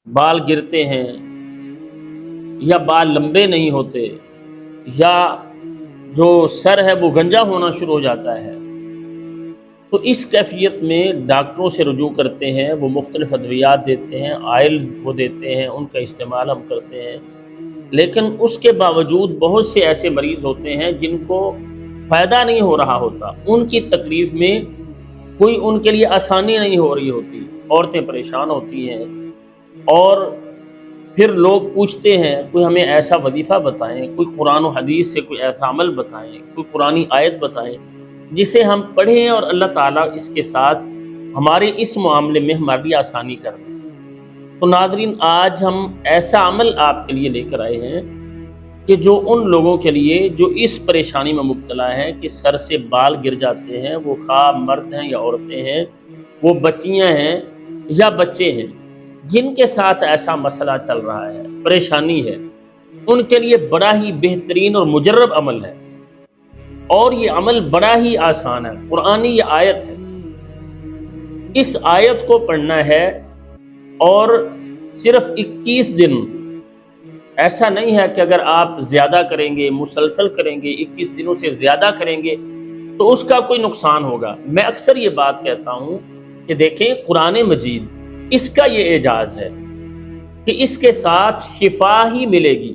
بال گرتے ہیں یا بال لمبے نہیں ہوتے یا جو سر ہے وہ گنجا ہونا شروع ہو جاتا ہے، تو اس کیفیت میں ڈاکٹروں سے رجوع کرتے ہیں، وہ مختلف ادویات دیتے ہیں، آئل وہ دیتے ہیں، ان کا استعمال ہم کرتے ہیں، لیکن اس کے باوجود بہت سے ایسے مریض ہوتے ہیں جن کو فائدہ نہیں ہو رہا ہوتا، ان کی تکلیف میں کوئی ان کے لیے آسانی نہیں ہو رہی ہوتی، عورتیں پریشان ہوتی ہیں، اور پھر لوگ پوچھتے ہیں کوئی ہمیں ایسا وظیفہ بتائیں، کوئی قرآن و حدیث سے کوئی ایسا عمل بتائیں، کوئی قرآنی آیت بتائیں جسے ہم پڑھیں اور اللہ تعالیٰ اس کے ساتھ ہمارے اس معاملے میں ہماری آسانی کر دیں۔ تو ناظرین، آج ہم ایسا عمل آپ کے لیے لے کر آئے ہیں کہ جو ان لوگوں کے لیے جو اس پریشانی میں مبتلا ہیں کہ سر سے بال گر جاتے ہیں، وہ خواہ مرد ہیں یا عورتیں ہیں، وہ بچیاں ہیں یا بچے ہیں، جن کے ساتھ ایسا مسئلہ چل رہا ہے، پریشانی ہے، ان کے لیے بڑا ہی بہترین اور مجرب عمل ہے، اور یہ عمل بڑا ہی آسان ہے، قرآنی یہ آیت ہے۔ اس آیت کو پڑھنا ہے اور صرف 21 دن، ایسا نہیں ہے کہ اگر آپ زیادہ کریں گے، مسلسل کریں گے، 21 دنوں سے زیادہ کریں گے تو اس کا کوئی نقصان ہوگا۔ میں اکثر یہ بات کہتا ہوں کہ دیکھیں، قرآن مجید اس کا یہ اعجاز ہے کہ اس کے ساتھ شفا ہی ملے گی۔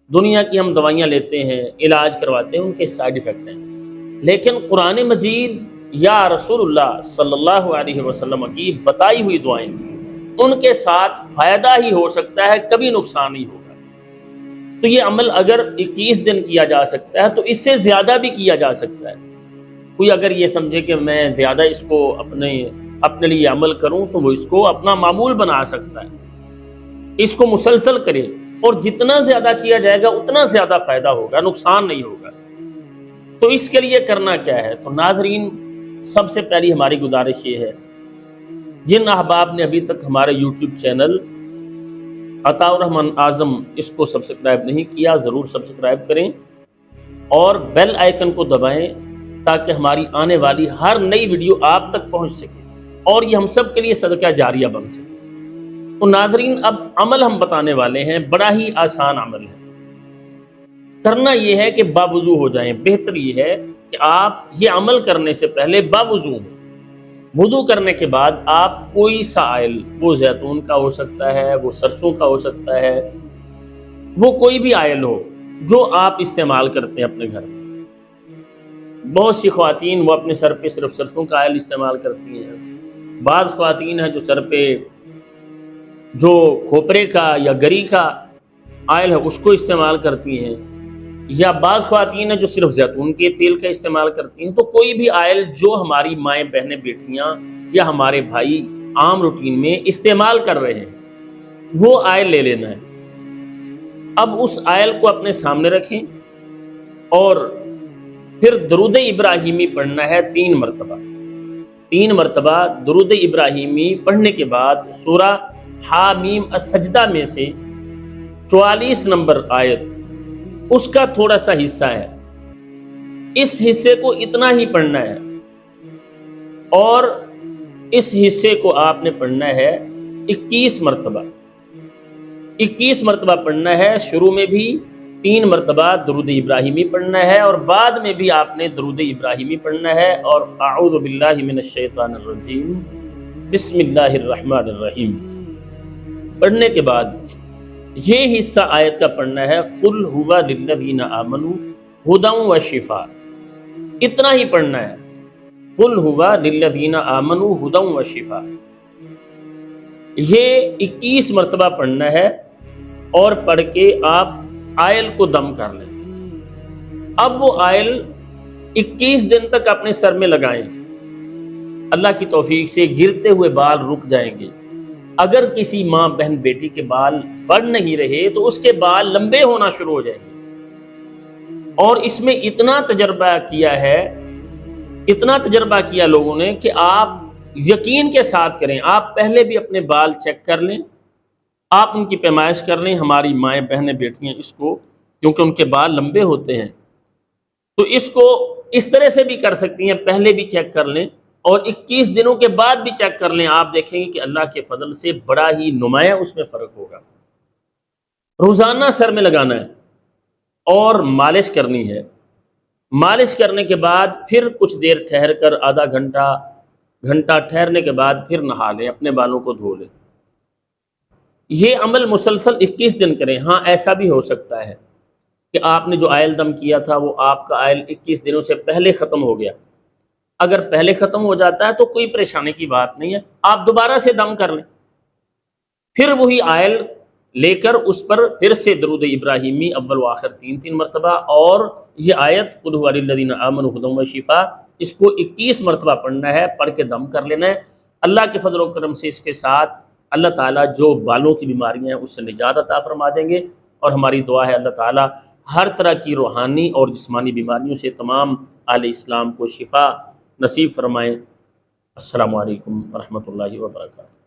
دنیا کی ہم دوائیاں لیتے ہیں، علاج کرواتے ہیں، ان کے سائیڈ ایفیکٹ ہیں، لیکن قرآن مجید یا رسول اللہ صلی اللہ علیہ وسلم کی بتائی ہوئی دعائیں، ان کے ساتھ فائدہ ہی ہو سکتا ہے، کبھی نقصان نہیں ہوگا۔ تو یہ عمل اگر 21 دن کیا جا سکتا ہے تو اس سے زیادہ بھی کیا جا سکتا ہے۔ کوئی اگر یہ سمجھے کہ میں زیادہ اس کو اپنے لیے عمل کروں تو وہ اس کو اپنا معمول بنا سکتا ہے، اس کو مسلسل کرے، اور جتنا زیادہ کیا جائے گا اتنا زیادہ فائدہ ہوگا، نقصان نہیں ہوگا۔ تو اس کے لیے کرنا کیا ہے؟ تو ناظرین، سب سے پہلی ہماری گزارش یہ ہے، جن احباب نے ابھی تک ہمارے یوٹیوب چینل عطاء الرحمن اعظم اس کو سبسکرائب نہیں کیا، ضرور سبسکرائب کریں اور بیل آئیکن کو دبائیں تاکہ ہماری آنے والی ہر نئی ویڈیو آپ تک پہنچ سکے اور یہ ہم سب کے لیے صدقہ جاریہ بن سکے۔ تو ناظرین، اب عمل ہم بتانے والے ہیں، بڑا ہی آسان عمل ہے۔ کرنا یہ ہے کہ باوضو ہو جائیں۔ بہتر یہ ہے کہ آپ یہ عمل کرنے سے پہلے باوضو ہوں۔ وضو کرنے کے بعد آپ کوئی سا آئل، وہ زیتون کا ہو سکتا ہے، وہ سرسوں کا ہو سکتا ہے، وہ کوئی بھی آئل ہو جو آپ استعمال کرتے ہیں اپنے گھر میں۔ بہت سی خواتین وہ اپنے سر پہ صرف سرسوں کا آئل استعمال کرتی ہیں، بعض خواتین ہیں جو سر پہ جو کھوپرے کا یا گری کا آئل ہے اس کو استعمال کرتی ہیں، یا بعض خواتین ہیں جو صرف زیتون کے تیل کا استعمال کرتی ہیں۔ تو کوئی بھی آئل جو ہماری مائیں، بہنیں، بیٹیاں یا ہمارے بھائی عام روٹین میں استعمال کر رہے ہیں، وہ آئل لے لینا ہے۔ اب اس آئل کو اپنے سامنے رکھیں اور پھر درود ابراہیمی پڑھنا ہے 3 مرتبہ۔ 3 مرتبہ درود ابراہیمی پڑھنے کے بعد سورہ حامیم السجدہ میں سے 44 نمبر آیت، اس کا تھوڑا سا حصہ ہے، اس حصے کو اتنا ہی پڑھنا ہے، اور اس حصے کو آپ نے پڑھنا ہے 21 مرتبہ۔ 21 مرتبہ پڑھنا ہے، شروع میں بھی 3 مرتبہ درود ابراہیمی پڑھنا ہے اور بعد میں بھی آپ نے درود ابراہیمی پڑھنا ہے، اور اعوذ باللہ من الشیطان الرجیم بسم اللہ الرحمن الرحیم پڑھنے کے بعد یہ حصہ آیت کا پڑھنا ہے، قل ھو للذین آمنوا ھدی و شفاء، اتنا ہی پڑھنا ہے، قل ھو للذین آمنوا ھدی و شفاء، یہ 21 مرتبہ پڑھنا ہے، اور پڑھ کے آپ آئل کو دم کر لیں۔ اب وہ آئل 21 دن تک اپنے سر میں لگائیں، اللہ کی توفیق سے گرتے ہوئے بال رک جائیں گے۔ اگر کسی ماں، بہن، بیٹی کے بال بڑھ نہیں رہے تو اس کے بال لمبے ہونا شروع ہو جائیں گے، اور اس میں اتنا تجربہ کیا ہے، اتنا تجربہ کیا لوگوں نے کہ آپ یقین کے ساتھ کریں، آپ پہلے بھی اپنے بال چیک کر لیں، آپ ان کی پیمائش کر لیں، ہماری مائیں، بہنیں، بیٹیاں اس کو، کیونکہ ان کے بال لمبے ہوتے ہیں، تو اس کو اس طرح سے بھی کر سکتی ہیں، پہلے بھی چیک کر لیں اور 21 دنوں کے بعد بھی چیک کر لیں، آپ دیکھیں گے کہ اللہ کے فضل سے بڑا ہی نمایاں اس میں فرق ہوگا۔ روزانہ سر میں لگانا ہے اور مالش کرنی ہے۔ مالش کرنے کے بعد پھر کچھ دیر ٹھہر کر آدھا گھنٹہ ٹھہرنے کے بعد پھر نہا لیں، اپنے بالوں کو دھو لیں۔ یہ عمل مسلسل 21 دن کریں۔ ہاں ایسا بھی ہو سکتا ہے کہ آپ نے جو آئل دم کیا تھا وہ آپ کا آئل 21 دنوں سے پہلے ختم ہو گیا۔ اگر پہلے ختم ہو جاتا ہے تو کوئی پریشانی کی بات نہیں ہے، آپ دوبارہ سے دم کر لیں، پھر وہی آئل لے کر اس پر پھر سے درود ابراہیمی اول و آخر 3 مرتبہ، اور یہ آیت قل ھو للذین آمنوا ھدی وشفاء، اس کو 21 مرتبہ پڑھنا ہے، پڑھ کے دم کر لینا ہے۔ اللہ کے فضل و کرم سے اس کے ساتھ اللہ تعالیٰ جو بالوں کی بیماریاں ہیں اس سے نجات عطا فرما دیں گے، اور ہماری دعا ہے اللہ تعالیٰ ہر طرح کی روحانی اور جسمانی بیماریوں سے تمام اہل اسلام کو شفا نصیب فرمائیں۔ السلام علیکم ورحمۃ اللہ وبرکاتہ۔